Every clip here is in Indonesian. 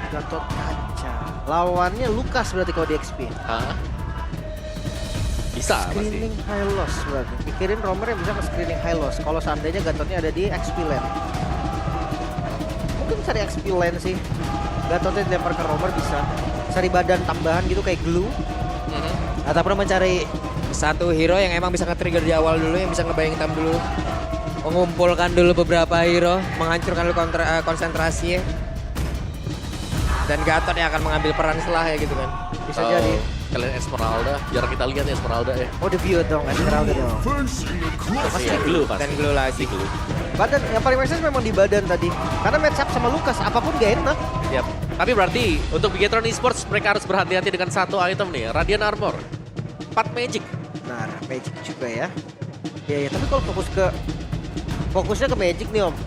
Gatot Kaca. Lawannya Lukas berarti kalau di XP. Hah? Bisa pasti. Screening high loss berarti. Pikirin Romer yang bisa ke screening high loss. Kalau seandainya Gatotnya ada di XP lane. Mungkin cari XP lane sih. Gatotnya dilempar ke Romer bisa. Cari badan tambahan gitu kayak glue. Ataupun mencari satu hero yang emang bisa nge-trigger di awal dulu, yang bisa ngebayang time dulu. Mengumpulkan dulu beberapa hero, menghancurkan dulu konsentrasi. Dan Gatot yang akan mengambil peran setelah ya gitu kan. Bisa jadi. Kalian Esmeralda, jarang kita lihat Esmeralda ya. Oh debut dong, Esmeralda dong. Pasti glue pasti. Dan glue lagi. Glue. Badan, yang paling make sense memang di badan tadi. Karena match up sama Lukas, apapun gak enak. Yap. Tapi berarti untuk Bigetron Esports mereka harus berhati-hati dengan satu item nih, Radiant Armor. 4 Magic. Nah, Magic juga ya. Ya, tapi kalau fokusnya ke Magic nih Om.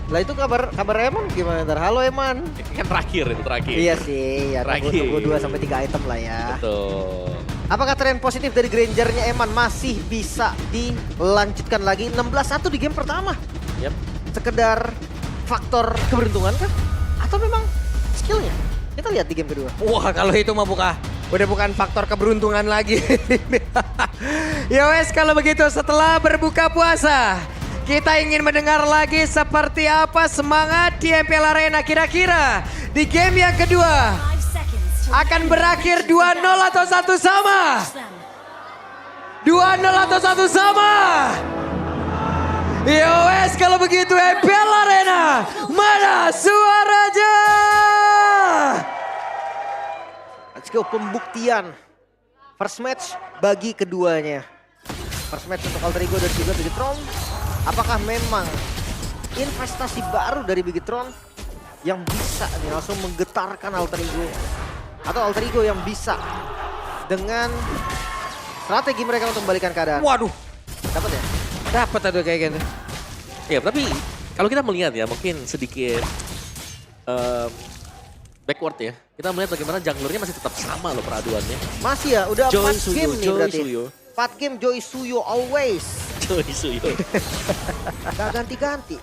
Lah itu kabar Eman gimana ntar? Halo Eman. Kan terakhir itu terakhir. Iya sih, ya tunggu 2-3 item lah ya. Betul. Apakah tren positif dari Grangernya Eman masih bisa dilanjutkan lagi? 16-1 di game pertama. Yap. Sekedar faktor keberuntungan kah? Atau memang skillnya? Kita lihat di game kedua. Wah kalau itu mah udah bukan faktor keberuntungan lagi. Ya wes kalau begitu setelah berbuka puasa. Kita ingin mendengar lagi seperti apa semangat di MPL Arena kira-kira di game yang kedua. Akan berakhir 2-0 atau 1 sama? 2-0 atau 1 sama? Yowes kalau begitu MPL Arena, mana suaranya? Let's go, pembuktian. First match bagi keduanya. First match untuk Alter Ego dan juga Bigetron. Apakah memang investasi baru dari Bigetron yang bisa nih langsung menggetarkan Alter Ego? Atau Alter Ego yang bisa dengan strategi mereka untuk membalikan keadaan? Waduh, Dapat ya? dapat tuh kayak gitu. Ya, tapi kalau kita melihat ya mungkin sedikit backward ya. Kita melihat bagaimana junglernya masih tetap sama loh peraduannya. Masih ya, udah 4 game nih berarti. Suyo. 4 game Joy Suyo always. Joy Suyo. Gak ganti-ganti.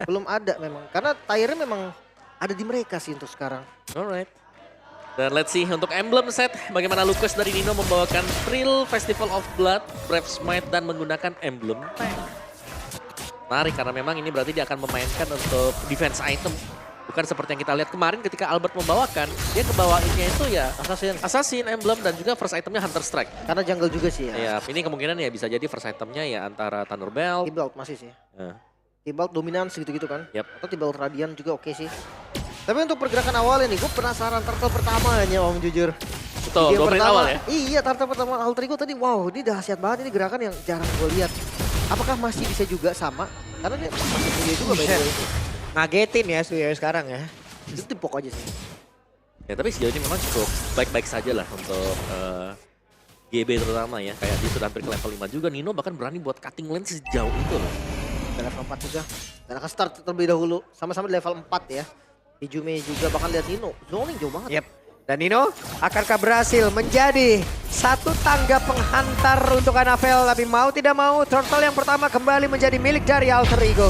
Belum ada memang. Karena tire memang ada di mereka sih untuk sekarang. Alright. Dan let's see untuk emblem set bagaimana Lucas dari Nino membawakan Thrill Festival of Blood, Brave Smite dan menggunakan emblem tank. Menarik karena memang ini berarti dia akan memainkan untuk defense item. Bukan seperti yang kita lihat kemarin ketika Albert membawakan, dia kebawainnya itu ya Assassin emblem dan juga first itemnya Hunter Strike. Karena jungle juga sih ya. Ya, ini kemungkinan ya bisa jadi first itemnya ya antara Thunderbelt. Tibalt masih sih. Nah, Tibalt dominans gitu-gitu kan. Yap. Atau Tibalt Radiant juga oke sih. Tapi untuk pergerakan awalnya nih, gue penasaran turtle pertamanya Om jujur. betul, Game 2 menit awal ya. Iya, turtle pertama Alter Ego tadi, wow ini dahsyat banget, ini gerakan yang jarang gue lihat. Apakah masih bisa juga sama? Karena dia masih punya juga by the way. Ngagetin ya Suyo sekarang ya. Itu timpok aja sih. Ya tapi sejauh ini memang cukup baik-baik saja lah untuk GB terutama ya. Kayak dia sudah hampir ke level 5 juga. Nino bahkan berani buat cutting lane sejauh itu loh. Udah level 4 juga. Dan akan start terlebih dahulu. Sama-sama di level 4 ya. Ijume juga bahkan lihat Nino. Zoning jauh banget. Yep. Dan Nino akankah berhasil menjadi satu tangga penghantar untuk Anavel. Tapi mau tidak mau Turtle yang pertama kembali menjadi milik dari Alter Ego.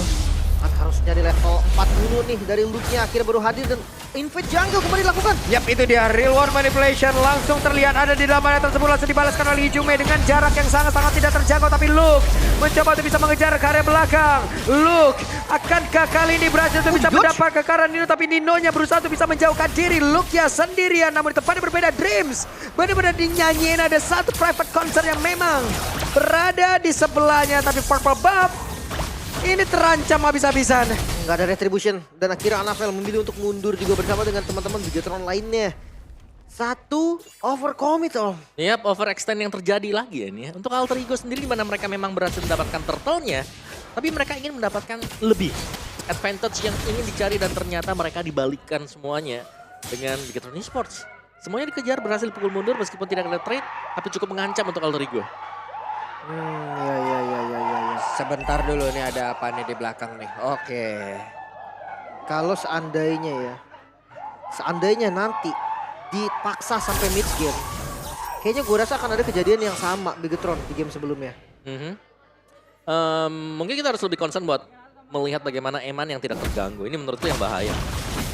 Kan harus nyari level 4 dulu nih dari loot-nya. Akhirnya baru hadir dan invade jungle kembali dilakukan. Yap, itu dia real world manipulation langsung terlihat ada di dalam area tersebut, langsung dibalaskan oleh Ijume dengan jarak yang sangat-sangat tidak terjangkau, tapi Luke mencoba untuk bisa mengejar ke area belakang. Luke akankah kali ini berhasil untuk bisa mendapat kekaran Nino, tapi Ninonya berusaha untuk bisa menjauhkan diri. Luke ya sendirian, namun di tempatnya berbeda. Dreams benar-benar dinyanyiin, ada satu private concert yang memang berada di sebelahnya, tapi Purple Buff ini terancam habis-habisan. Nggak ada retribution. Dan akhirnya Anavel memilih untuk mundur juga bersama dengan teman-teman Bigetron lainnya. Satu overcommit Om. Yap, overextend yang terjadi lagi ya ini ya. Untuk Alter Ego sendiri di mana mereka memang berhasil mendapatkan turtle-nya, tapi mereka ingin mendapatkan lebih advantage yang ingin dicari dan ternyata mereka dibalikkan semuanya dengan Bigetron Esports. Semuanya dikejar, berhasil pukul mundur meskipun tidak ada trade, tapi cukup mengancam untuk Alter Ego. Ya. Sebentar dulu nih, ada apa nih di belakang nih. Oke. Kalau seandainya nanti dipaksa sampai mid game, kayaknya gue rasa akan ada kejadian yang sama Bigetron di game sebelumnya. Mungkin kita harus lebih concern buat melihat bagaimana Eman yang tidak terganggu. Ini menurutku yang bahaya.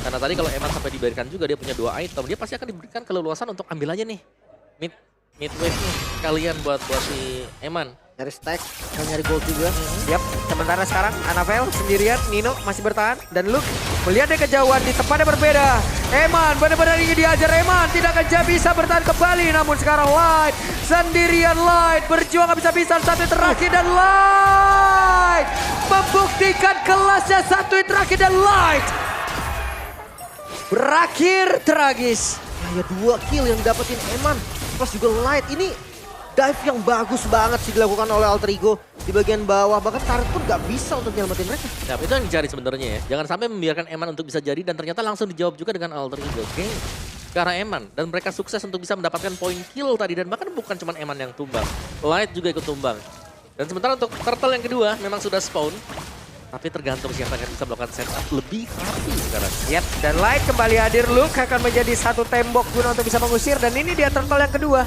Karena tadi kalau Eman sampai diberikan juga dia punya 2 item, dia pasti akan diberikan keleluasan untuk ambil aja nih mid wave nih kalian buat si Eman. Nyari stack, kan nyari gold juga. Yap, sementara sekarang Anavel sendirian, Nino masih bertahan. Dan Luke melihat dia kejauhan di tempat yang berbeda. Eman benar-benar ingin diajar, Eman tidak akan bisa bertahan kembali. Namun sekarang Light, sendirian Light, berjuang habis-habisan satu yang terakhir dan Light membuktikan kelasnya satu yang terakhir dan Light berakhir tragis. Ya 2 kill yang dapetin Eman, plus juga Light. Ini dive yang bagus banget sih dilakukan oleh Alter Ego di bagian bawah. Bahkan Turret pun gak bisa untuk nyelamatin mereka. Ya, itu yang dicari sebenarnya ya. Jangan sampai membiarkan Eman untuk bisa jadi dan ternyata langsung dijawab juga dengan Alter Ego. Oke. Karena Eman dan mereka sukses untuk bisa mendapatkan poin kill tadi dan bahkan bukan cuma Eman yang tumbang. Light juga ikut tumbang. Dan sementara untuk Turtle yang kedua memang sudah spawn. Tapi tergantung siapa yang bisa melakukan setup lebih rapi sekarang. Yap, dan Light kembali hadir. Luke akan menjadi satu tembok guna untuk bisa mengusir. Dan ini dia Turtle yang kedua.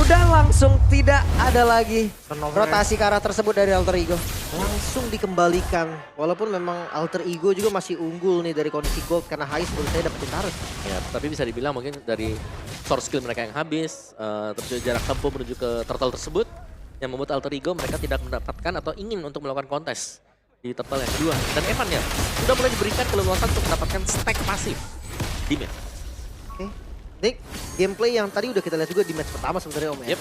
Udah langsung tidak ada lagi rotasi ke arah tersebut dari Alter Ego. Langsung dikembalikan. Walaupun memang Alter Ego juga masih unggul nih dari kondisi gold. Karena Hais menurut saya dapetin Turret. Ya, tapi bisa dibilang mungkin dari source skill mereka yang habis, terus juga jarak tempuh menuju ke turtle tersebut, yang membuat Alter Ego mereka tidak mendapatkan atau ingin untuk melakukan kontes di turtle yang kedua. Dan Evan ya, sudah mulai diberikan keleluasan untuk mendapatkan stack pasif di mid. Oke. Nick, gameplay yang tadi udah kita lihat juga di match pertama sebenarnya Om ya. Yep.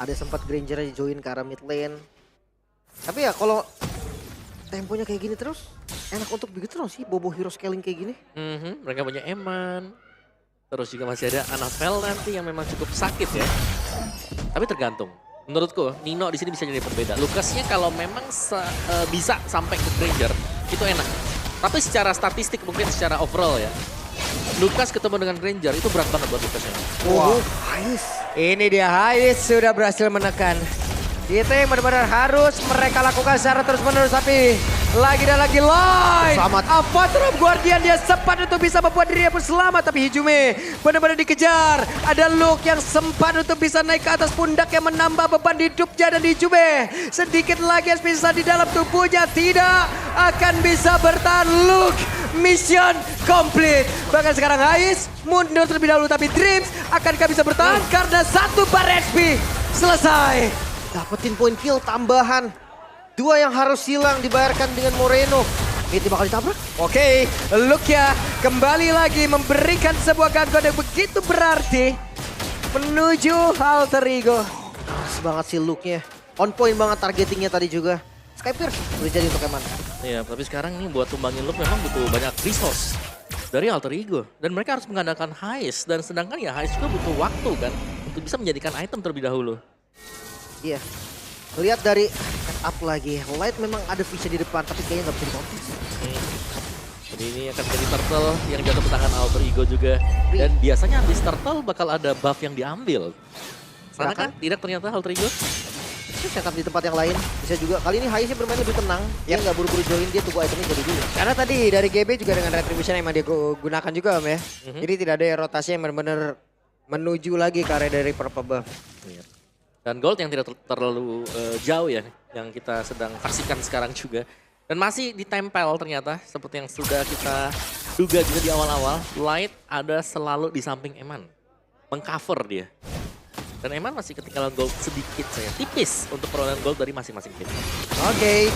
Ada sempat Granger join ke arah mid lane. Tapi ya kalau temponya kayak gini terus, enak untuk begitu terus sih Bobo hero scaling kayak gini. Mereka punya Eman. Terus juga masih ada Anavel nanti yang memang cukup sakit ya. Tapi tergantung. Menurutku Nino di sini bisa jadi pembeda. Lucasnya kalau memang bisa sampai ke Granger itu enak. Tapi secara statistik mungkin secara overall ya. Lucas ketemu dengan Granger itu berat banget buat Lucasnya. Wow, Hais. Ini dia Hais sudah berhasil menekan. Itu yang benar-benar harus mereka lakukan secara terus-menerus. Tapi lagi dan lagi Light. Selamat. Avatar of Guardian dia sempat untuk bisa membuat dirinya pun selamat. Tapi Hijume benar-benar dikejar. Ada Luke yang sempat untuk bisa naik ke atas pundak yang menambah beban hidupnya. Dan Hijume sedikit lagi yang bisa di dalam tubuhnya. Tidak akan bisa bertahan. Luke mission complete. Bahkan sekarang Hais mundur terlebih dahulu. Tapi Dreams akankah bisa bertahan? Karena satu bar HP selesai. Dapetin poin kill tambahan. 2 yang harus hilang dibayarkan dengan Moreno. Ini bakal ditabrak. Oke, Lukia kembali lagi memberikan sebuah gangguan yang begitu berarti menuju Alter Ego. Keras banget sih look-nya. On point banget targetingnya tadi juga. Skypierce udah jadi untuk Eman. Iya, tapi sekarang ini buat tumbangin Luke memang butuh banyak resource dari Alter Ego. Dan mereka harus mengandalkan Hais. Dan sedangkan ya Hais juga butuh waktu kan untuk bisa menjadikan item terlebih dahulu. Iya. Lihat dari setup lagi. Light memang ada visi di depan tapi kayaknya nggak bisa dikontes. Jadi ini akan jadi turtle yang jatuh ke tangan Alter Ego juga. Dan biasanya habis turtle bakal ada buff yang diambil. Sana kan tidak ternyata Alter Ego. Setup di tempat yang lain. Bisa juga. Kali ini Haisnya bermain lebih tenang. Dia nggak buru-buru join. Dia tunggu itemnya jadi dulu. Karena tadi dari GB juga dengan retribution yang emang dia gunakan juga Om ya. Jadi tidak ada rotasi yang benar-benar menuju lagi ke area dari purple buff. Iya. Dan gold yang tidak terlalu jauh ya, yang kita sedang saksikan sekarang juga. Dan masih ditempel ternyata, seperti yang sudah kita duga juga di awal-awal. Light ada selalu di samping Eman, mengcover dia. Dan Eman masih ketinggalan gold sedikit saja, tipis untuk perolehan gold dari masing-masing tim. Oke,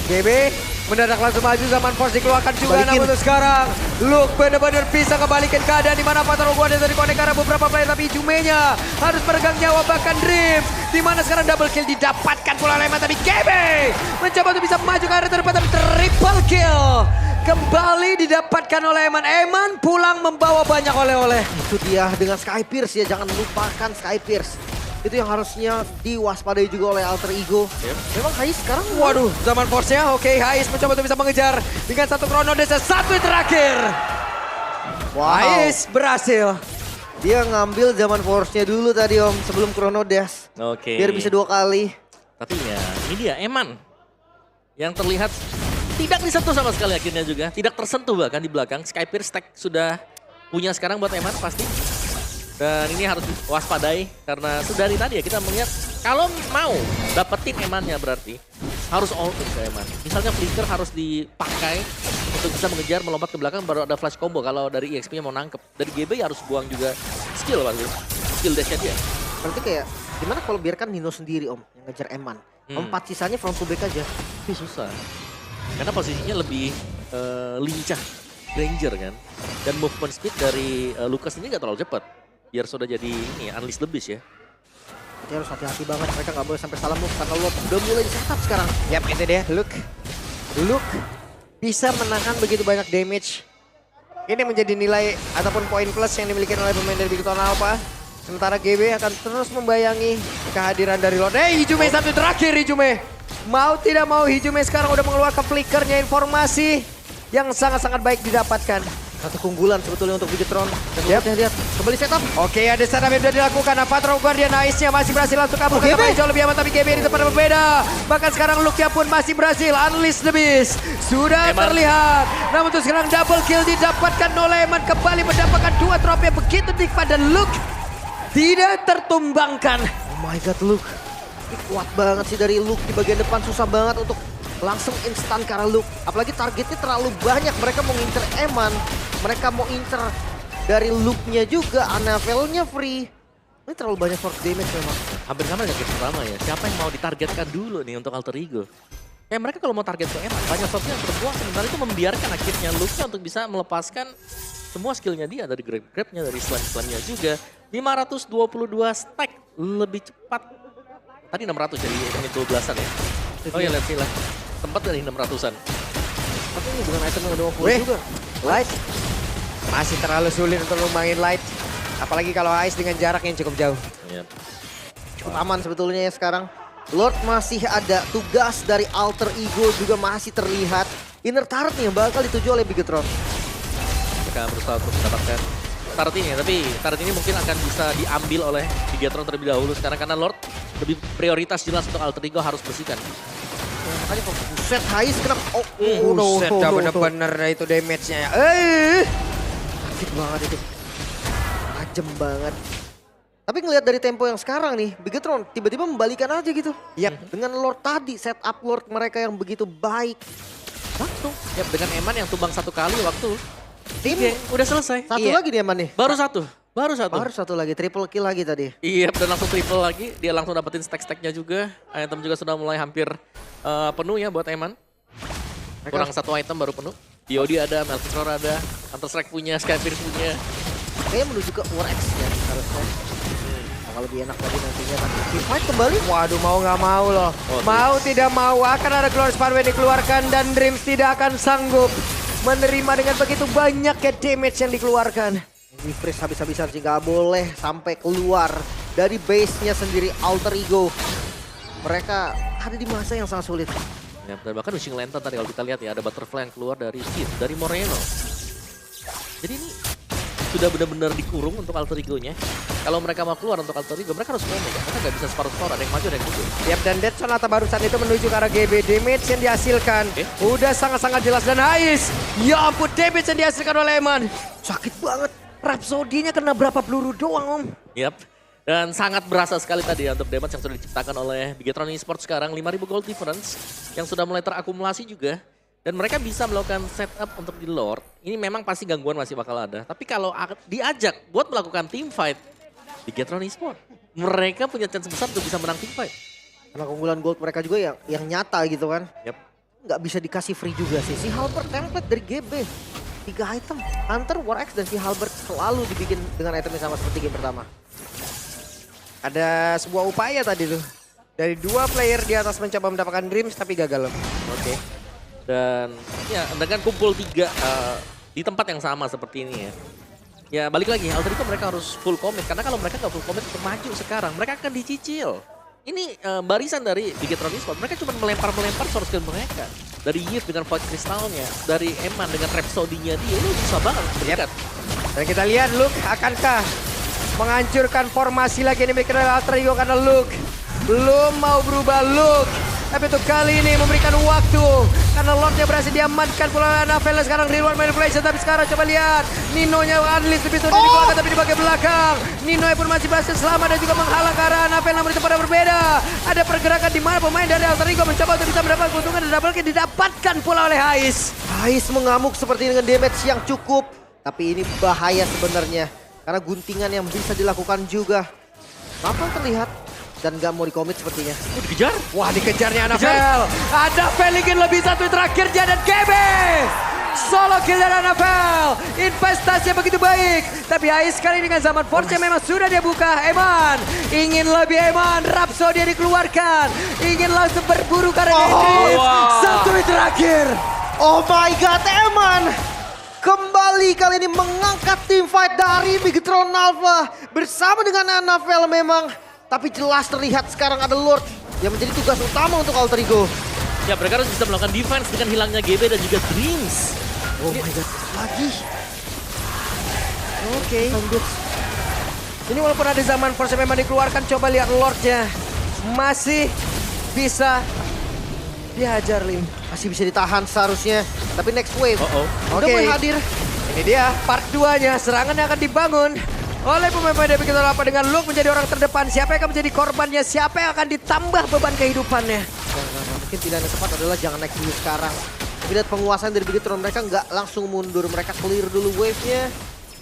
GB mendadak langsung maju, zaman force dikeluarkan juga. Balikin. Namun untuk sekarang Luke benar-benar bisa kembalikan keadaan di mana Avatar of Guardian dari konek arah beberapa player. Tapi Jumenya harus meregang nyawa, bahkan Dreams. Di mana sekarang double kill didapatkan pula oleh Eman. Tapi GB mencoba untuk bisa maju ke arah terdepan, tapi triple kill kembali didapatkan oleh Eman. Eman pulang membawa banyak oleh-oleh. Itu dia dengan Skypierce ya. Jangan lupakan Skypierce. Itu yang harusnya diwaspadai juga oleh Alter Ego. Memang Hais sekarang Waduh, zaman force-nya. Oke, Hais mencoba untuk bisa mengejar dengan satu Chrono Dash, satu yang terakhir. wow. Hais berhasil. Dia ngambil zaman force-nya dulu tadi Om. Sebelum Chrono Dash. Oke. Biar bisa 2 kali. Tapi ya ini dia Eman yang terlihat tidak disentuh sama sekali akhirnya juga. Tidak tersentuh bahkan di belakang. Skypierce stack sudah punya sekarang buat Eman pasti. Dan ini harus waspadai karena sudah dari tadi ya kita melihat kalau mau dapetin Emannya berarti harus all in ke Eman. Misalnya flicker harus dipakai untuk bisa mengejar, melompat ke belakang baru ada flash combo kalau dari EXP-nya mau nangkep. Dari GB ya harus buang juga skill pasti. Skill dashnya dia. Berarti kayak gimana kalau biarkan Nino sendiri Om yang ngejar Eman. Empat sisanya front to back aja. Tapi susah. Karena posisinya lebih lincah, Granger kan. Dan movement speed dari Lucas ini nggak terlalu cepat. Biar sudah jadi ini Unleash the Beast ya. Jadi harus hati-hati banget, mereka nggak boleh sampai salah move karena Lord udah mulai di setup sekarang. Yap, itu dia, Luke bisa menahan begitu banyak damage. Ini menjadi nilai ataupun poin plus yang dimiliki oleh pemain dari Big Town Alpha. Sementara GB akan terus membayangi kehadiran dari Lord. Hijume satu terakhir, Hijume. Mau tidak mau Hijume sekarang udah mengeluarkan flickernya, informasi yang sangat-sangat baik didapatkan. Satu keunggulan sebetulnya untuk Bigetron. Dan lihat kembali setup. Oke, ada setup yang sudah dilakukan. Patro Guardian Ice-nya masih berhasil langsung kabur ke tempat yang jauh lebih aman. Tapi GB di tempat yang berbeda. Bahkan sekarang Luke-nya pun masih berhasil. Unleash the Beast sudah terlihat. Namun untuk sekarang double kill didapatkan oleh Eman. Kembali mendapatkan 2 trofi yang begitu nikmat. Dan Luke tidak tertumbangkan. Oh my god, Luke. Ini kuat banget sih dari Luke di bagian depan. Susah banget untuk langsung instan ke arah Luke. Apalagi targetnya terlalu banyak. Mereka mau ngincer Eman. Mereka mau incer dari Luke-nya juga. Anavelnya free. Ini terlalu banyak force damage memang. Hampir sama dengan game pertama ya. Siapa yang mau ditargetkan dulu nih untuk Alter Ego? Mereka kalau mau target ke Eman, banyak shotnya yang terbuang. Sementara itu membiarkan akhirnya Luke-nya untuk bisa melepaskan semua skillnya dia. Dari grab-grabnya, dari slam-slamnya juga. 522 stack lebih cepat. Tadi 600 jadi menit 12-an ya. Oh ya, lihat sih lah. Tempat dari 600-an. Tapi ini bukan item yang udah full juga. Light masih terlalu sulit untuk lumayan Light. Apalagi kalau Ice dengan jarak yang cukup jauh. Yep. Cukup aman sebetulnya ya sekarang. Lord masih ada tugas dari Alter Ego juga masih terlihat. Inner turret nih yang bakal dituju oleh Bigetron. Mereka berusaha untuk mendapatkan turret ini ya. Tapi turret ini mungkin akan bisa diambil oleh Bigetron terlebih dahulu sekarang. Karena Lord lebih prioritas jelas untuk Alter Ego harus bersihkan. Makanya kok buset Hais kenapa? Buset, bener-bener itu damage-nya. Sakit banget itu. Tajam banget. Tapi ngelihat dari tempo yang sekarang nih, Bigetron tiba-tiba membalikan aja gitu. Yap. Dengan Lord tadi, setup Lord mereka yang begitu baik. Langsung. Yap, dengan Eman yang tumbang 1 kali waktu. Tim Udah selesai. satu lagi nih Eman nih. Baru satu Baru satu lagi, triple kill lagi tadi. Iya, dan langsung triple lagi. Dia langsung dapetin stack-stacknya juga. Item juga sudah mulai hampir penuh ya buat Eman. Kurang 1 item baru penuh. Diodi ada, Melfisor ada, Counter Strike punya, Skyfire punya. Kayaknya menuju ke War X ya harusnya. Bakal lebih enak lagi nantinya. Tapi fight kembali. Waduh, mau nggak mau loh. Mau tidak mau akan ada Glorious Power yang dikeluarkan dan Dreams tidak akan sanggup menerima dengan begitu banyak ya damage yang dikeluarkan. Di freeze habis-habisan sih nggak boleh sampai keluar dari base-nya sendiri Alter Ego. Mereka ada di masa yang sangat sulit. Ya, dan bahkan Wishing Lantern tadi kalau kita lihat ya, ada Butterfly yang keluar dari Seed, dari Moreno. Jadi ini sudah benar-benar dikurung untuk Alter Ego-nya. Kalau mereka mau keluar untuk Alter Ego, mereka harus komit ya. Mereka nggak bisa separuh-separuh, ada yang maju, ada yang mundur. Yap, dan Dead Sonata barusan itu menuju ke arah GB. Damage yang dihasilkan udah sangat-sangat jelas. Dan Ais, ya ampun damage yang dihasilkan oleh Eman. Sakit banget. Rhapsody-nya kena berapa peluru doang, Om? Yap. Dan sangat berasa sekali tadi ya untuk damage yang sudah diciptakan oleh Bigetron Esports sekarang. 5.000 gold difference yang sudah mulai terakumulasi juga. Dan mereka bisa melakukan setup untuk di Lord. Ini memang pasti gangguan masih bakal ada. Tapi kalau diajak buat melakukan team fight, Bigetron Esports, mereka punya chance besar untuk bisa menang team fight. Karena keunggulan gold mereka juga yang nyata gitu kan. Yap. Nggak bisa dikasih free juga sih. Si Halberd template dari GB. 3 item. Hunter, War X, dan si Halberd selalu dibikin dengan item yang sama seperti game pertama. Ada sebuah upaya tadi tuh. Dari 2 player di atas mencoba mendapatkan Dreams tapi gagal loh. Oke. Dan ya dengan kumpul 3 di tempat yang sama seperti ini ya. Ya balik lagi, Alter Ego mereka harus full commit. Karena kalau mereka nggak full commit untuk maju sekarang, mereka akan dicicil. Ini barisan dari Bigetron Esports, mereka cuma melempar-melempar source skill mereka. Dari Yip dengan Void Crystal-nya, dari Eman dengan Rhapsody-nya dia, itu susah banget berdekat. Dan kita lihat Luke akankah menghancurkan formasi lagi yang dimiliki oleh Alter Ego karena Luke belum mau berubah Luke. Tapi untuk kali ini memberikan waktu karena Lordnya berhasil diamankan pula Anafel. Sekarang Real One Manipulation, tapi sekarang coba lihat Nino-nya Unleash lebih sudah dikeluarkan tapi di bagian belakang. Nino pun masih berhasil selamat dan juga menghalang ke arah Anafel, namun itu pada berbeda. Ada pergerakan di mana pemain dari Alter Ego mencoba untuk bisa mendapatkan keuntungan dan double kill didapatkan pula oleh Hais. Hais mengamuk seperti dengan damage yang cukup. Tapi ini bahaya sebenarnya. Karena guntingan yang bisa dilakukan juga. Apa terlihat dan gak mau dikomit sepertinya. Dikejar. Wah, dikejarnya Anafel. Anafel ingin lebih satu terakhirnya dan KB. Solo kill dari Anafel. Investasinya begitu baik. Tapi Hais kali ini dengan zaman Force memang sudah dia buka. Eman ingin lebih Eman. Rhapsody dikeluarkan. Ingin langsung berburu karena Idris. Satu terakhir. Oh my god, Eman kembali kali ini mengangkat tim fight dari Bigetron Alpha bersama dengan Anafel memang. Tapi jelas terlihat sekarang ada Lord yang menjadi tugas utama untuk Alter Ego. Ya, mereka harus bisa melakukan defense dengan hilangnya GB dan juga Dreams. Oh my god, lagi. Oke. Ini walaupun ada zaman Force memang dikeluarkan, coba lihat Lordnya. Masih bisa dihajar, Lim. Masih bisa ditahan seharusnya. Tapi next wave udah Oke. mulai hadir. Ini dia part 2-nya, serangan yang akan dibangun oleh pemain-pemain dari Bigetron Alpha dengan Luke menjadi orang terdepan. Siapa yang akan menjadi korbannya, siapa yang akan ditambah beban kehidupannya. Mungkin pilihan yang tepat adalah jangan naik dulu sekarang. Tapi lihat penguasaan dari Bigetron, mereka nggak langsung mundur. Mereka clear dulu wave-nya.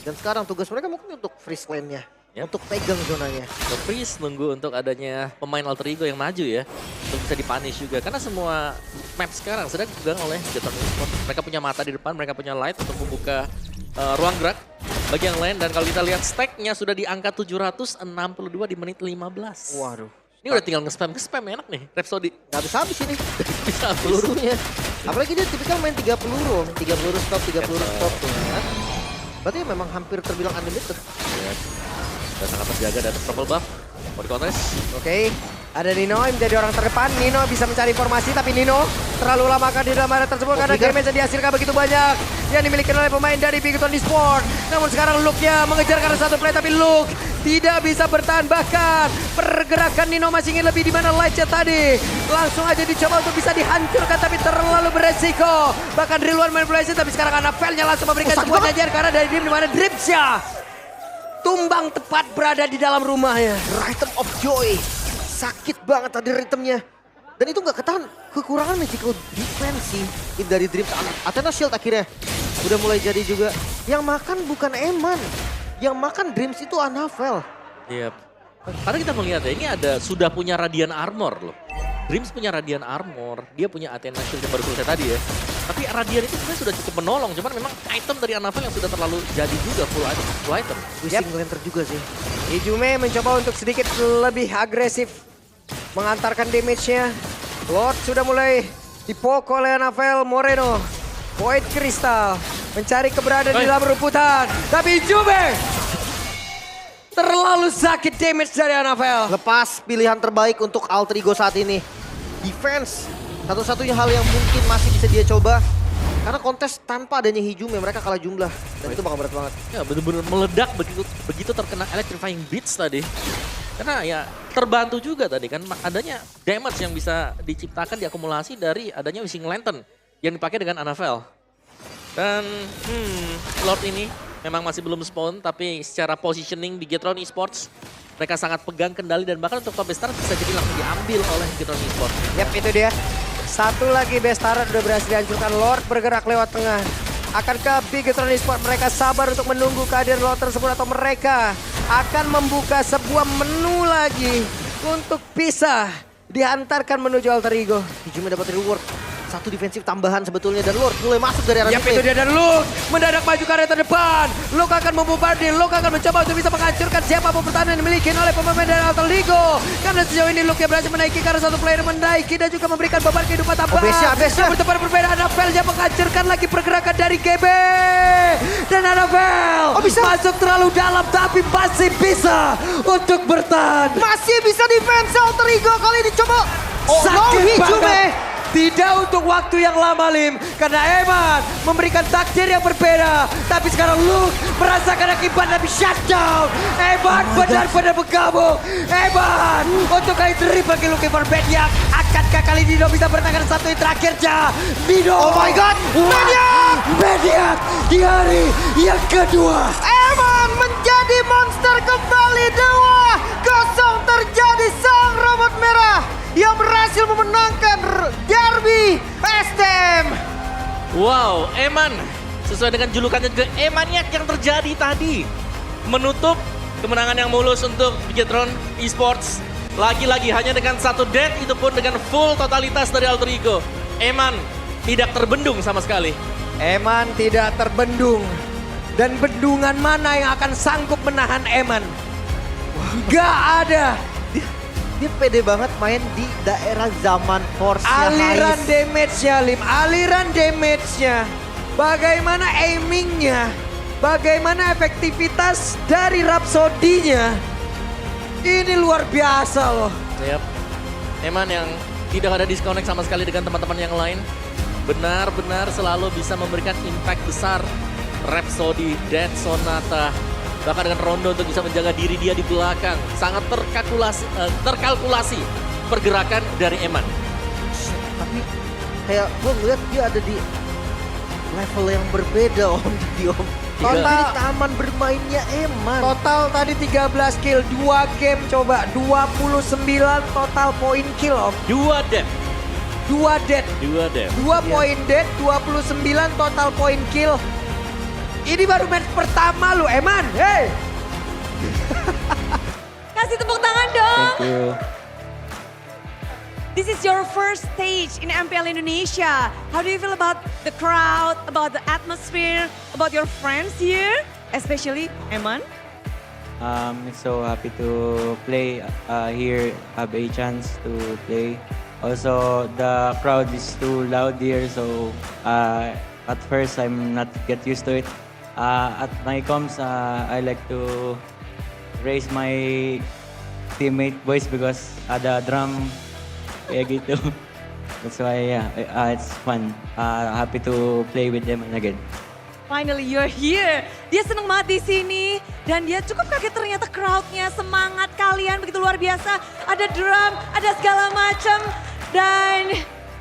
Dan sekarang tugas mereka mungkin untuk freeze lane-nya. Yep. Untuk pegang zonanya. Freeze nunggu untuk adanya pemain Alter Ego yang maju ya. Untuk bisa dipunish juga. Karena semua map sekarang sedang dipegang oleh Bigetron Esports. Mereka punya mata di depan, mereka punya light untuk membuka ruang gerak bagi yang lain. Dan kalau kita lihat stack-nya sudah di angka 762 di menit 15. Waduh. Ini udah tinggal nge-spam enak nih Rhapsody. Nggak habis-habis ini Bisa pelurunya. Apalagi dia tipikal main 3 peluru. 3 peluru stop, 3 peluru stop. Tuh, kan? Berarti memang hampir terbilang unlimited. Dan sangat terjaga dan triple buff. Body contest. Oke, ada Nino yang menjadi orang terdepan. Nino bisa mencari informasi, tapi Nino terlalu lama kan di dalam area tersebut karena damage yang dihasilkan begitu banyak yang dimiliki oleh pemain dari Bigetron Esports. Namun sekarang Luke-nya mengejar karena satu play, tapi Luke tidak bisa bertahan. Bahkan pergerakan Nino masih ingin lebih di mana light-nya tadi. Langsung aja dicoba untuk bisa dihancurkan, tapi terlalu beresiko. Bahkan Real One Manipulation, tapi sekarang Anafel-nya langsung memberikan sebuah nyajar karena dari Dream di mana Dreamsnya tumbang tepat berada di dalam rumahnya. Rhythm of Joy. Sakit banget tadi ritmenya. Dan itu nggak ketahan. Kekurangan magical defense sih. Ini dari Dreams. Athena Shield akhirnya. Udah mulai jadi juga. Yang makan bukan Eman. Yang makan Dreams itu Anafel. Iya. Karena kita melihat ya, ini sudah punya Radiant Armor loh. Dreams punya Radiant Armor, dia punya Athena Shield yang baru selesai tadi ya. Tapi Radiant itu sebenarnya sudah cukup menolong, cuman memang item dari Anafel yang sudah terlalu jadi juga full item. Wishing Lantern juga sih. Ijume mencoba untuk sedikit lebih agresif mengantarkan damage-nya. Lord sudah mulai dipokok oleh Anafel. Moreno, Void Crystal mencari keberadaan di dalam rumputan. Tapi Ijume terlalu sakit damage dari Anafel. Lepas pilihan terbaik untuk Alter Ego saat ini. Defense. Satu-satunya hal yang mungkin masih bisa dia coba. Karena kontes tanpa adanya Hijume mereka kalah jumlah. Dan itu bakal berat banget. Ya benar-benar meledak begitu terkena Electrifying Beats tadi. Karena ya terbantu juga tadi kan adanya damage yang bisa diciptakan diakumulasi dari adanya Wishing Lantern yang dipakai dengan Anafel. Dan Lord ini memang masih belum spawn, tapi secara positioning Bigetron Esports mereka sangat pegang kendali dan bahkan untuk top Bestar bisa jadi langsung diambil oleh Bigetron Esports. Yap, itu dia. Satu lagi Bestara udah berhasil dihancurkan. Lord bergerak lewat tengah. Akankah Bigetron Esports mereka sabar untuk menunggu kehadiran Lord tersebut atau mereka akan membuka sebuah menu lagi untuk bisa dihantarkan menuju Alter Ego? Hijume dapat reward. Satu defensif tambahan sebetulnya dan Lord mulai masuk dari arah Yap, itu dia dan Luke mendadak maju ke area terdepan. Luke akan membombardir, Luke akan mencoba untuk bisa menghancurkan siapapun pertahanan yang dimiliki oleh pemain dari Alter Ego. Karena sejauh ini Luke yang berhasil menaiki karena satu player menaiki dan juga memberikan beban kehidupan tambahan. Namun tepat berbeda, Anafel yang menghancurkan lagi pergerakan dari GB. Dan Anafel masuk terlalu dalam tapi masih bisa untuk bertahan. Masih bisa defense Alter Ego kali ini coba. Oh no, Sakit Hijume. banget. Tidak untuk waktu yang lama Lim. Karena Eman memberikan takdir yang berbeda. Tapi sekarang Luke merasakan akibat tapi shutdown. Eman benar-benar bergabung. Eman untuk kali triple kill looking for Bedyak. Akankah kali Nino bisa bertahan satu yang terakhirnya? Nino. Oh my god. Bedyak. Bedyak di hari yang kedua. Eman menjadi monster kembali. 2-0 terjadi sang robot merah yang berhasil memenangkan derby STM. Wow, Eman sesuai dengan julukannya juga Emaniac yang terjadi tadi. Menutup kemenangan yang mulus untuk Bigetron Esports. Lagi-lagi hanya dengan satu death, itu pun dengan full totalitas dari Alter Ego. Eman tidak terbendung sama sekali. Eman tidak terbendung. Dan bendungan mana yang akan sanggup menahan Eman? Gak ada. Dia pede banget main di daerah zaman force-nya Aliran Hais. damage-nya Lim, aliran damage-nya. Bagaimana aiming-nya. Bagaimana efektivitas dari Rhapsody-nya. Ini luar biasa loh. Yap. Eman yang tidak ada disconnect sama sekali dengan teman-teman yang lain. Benar-benar selalu bisa memberikan impact besar. Rhapsody, Dead Sonata, bahkan dengan Rondo untuk bisa menjaga diri dia di belakang. Sangat terkalkulasi pergerakan dari Eman. Tapi kayak gue ngeliat dia ada di level yang berbeda om. Jadi om. Total- Ini taman bermainnya Eman. Total tadi 13 kill, 2 game coba. 29 total point kill om. 2 death, 2 dead. 2 death. 2 point dead, 29 total point kill. Ini baru match pertama lu, Eman. Hey! Kasih tepuk tangan dong. Thank you. This is your first stage in MPL Indonesia. How do you feel about the crowd, about the atmosphere, about your friends here, especially Eman? It's so happy to play here, have a chance to play. Also, the crowd is too loud here, so at first I'm not get used to it. At my comms, I like to raise my teammate voice because ada drum kayak gitu. That's why it's fun. Happy to play with them again. Finally you're here. Dia seneng banget di sini dan dia cukup kaget ternyata crowdnya, semangat kalian begitu luar biasa. Ada drum, ada segala macam dan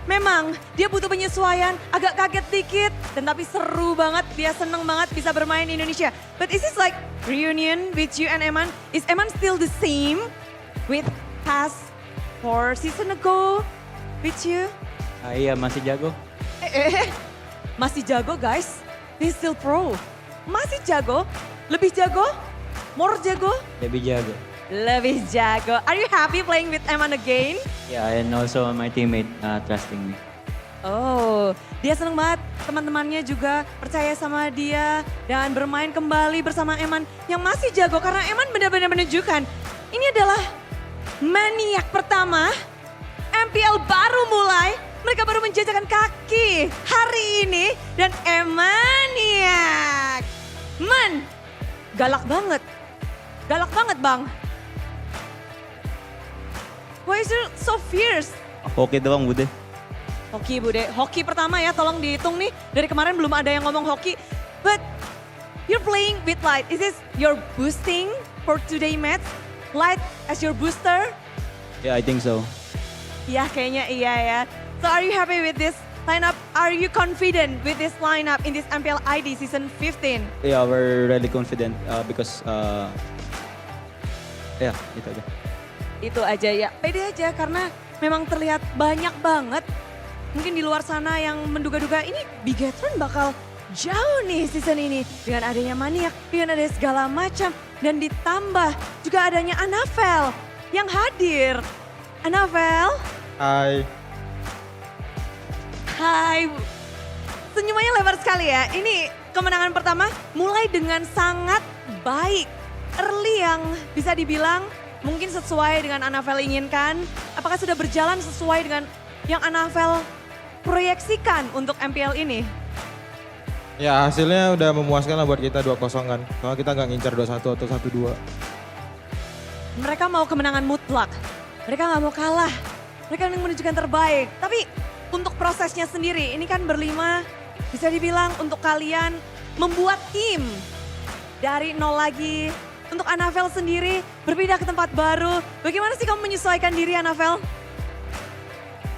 memang dia butuh penyesuaian, agak kaget dikit dan tapi seru banget. Dia seneng banget bisa bermain di Indonesia. But is this like reunion with you and Eman? Is Eman still the same with past 4 season ago with you? Iya, masih jago. Masih jago guys, he's still pro. Masih jago, lebih jago, more jago, Lebih jago. lebih jago. Are you happy playing with Eman again? Yeah, and also my teammate trusting me. Oh, dia seneng banget. Teman-temannya juga percaya sama dia dan bermain kembali bersama Eman yang masih jago karena Eman benar-benar menunjukkan ini adalah maniak pertama. MPL baru mulai, mereka baru menjajakan kaki hari ini dan Emaniak. Man, galak banget bang. Why is you so fierce? Oke doang Bude. Hoki Bude, hoki pertama ya tolong dihitung nih. Dari kemarin belum ada yang ngomong hoki. But you're playing with Light. Is this your boosting for today match? Light as your booster? Yeah, I think so. Iya kayaknya iya ya. So are you happy with this lineup? Are you confident with this lineup in this MPL ID season 15? Yeah, we're really confident because yeah, gitu aja. Itu aja ya, pede aja karena memang terlihat banyak banget. Mungkin di luar sana yang menduga-duga ini Bigetron bakal jauh nih season ini. Dengan adanya Maniak, dengan adanya segala macam. Dan ditambah juga adanya Anavel yang hadir. Anavel, Hai. hai. Senyumannya lebar sekali ya. Ini kemenangan pertama mulai dengan sangat baik. Early yang bisa dibilang mungkin sesuai dengan Anavel inginkan. Apakah sudah berjalan sesuai dengan yang Anavel proyeksikan untuk MPL ini? Ya hasilnya udah memuaskan lah buat kita 2-0 kan. Soalnya kita nggak ngincar 2-1 atau 1-2. Mereka mau kemenangan mutlak. Mereka nggak mau kalah. Mereka ingin menunjukkan terbaik. Tapi untuk prosesnya sendiri, ini kan berlima bisa dibilang untuk kalian membuat tim dari nol lagi. Untuk Anavel sendiri berpindah ke tempat baru. Bagaimana sih kamu menyesuaikan diri Anavel?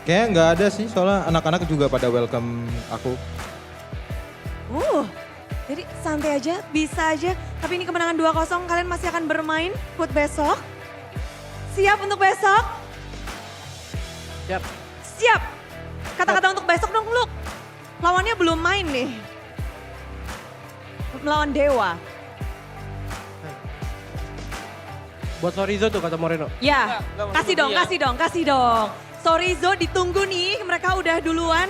Kayaknya nggak ada sih, soalnya anak-anak juga pada welcome aku. Jadi santai aja, bisa aja. Tapi ini kemenangan 2-0, kalian masih akan bermain buat besok. Siap untuk besok? Siap. Siap. Kata-kata untuk besok dong, Luke. Lawannya belum main nih. Melawan Dewa. Buat Sorizo tuh kata Moreno. Ya, kasih dong. Sorry Zo, ditunggu nih, mereka udah duluan.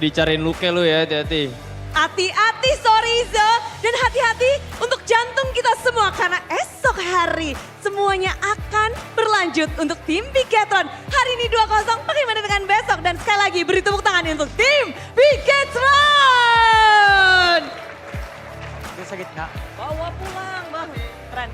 Dicariin Luke lu ya, hati-hati. Hati-hati Sorizo, dan hati-hati untuk jantung kita semua. Karena esok hari semuanya akan berlanjut untuk tim Bigetron. Hari ini 2-0, bagaimana dengan besok? Dan sekali lagi beri tepuk tangan untuk tim Bigetron. Sakit kak. Bawa pulang, Bang. Keren.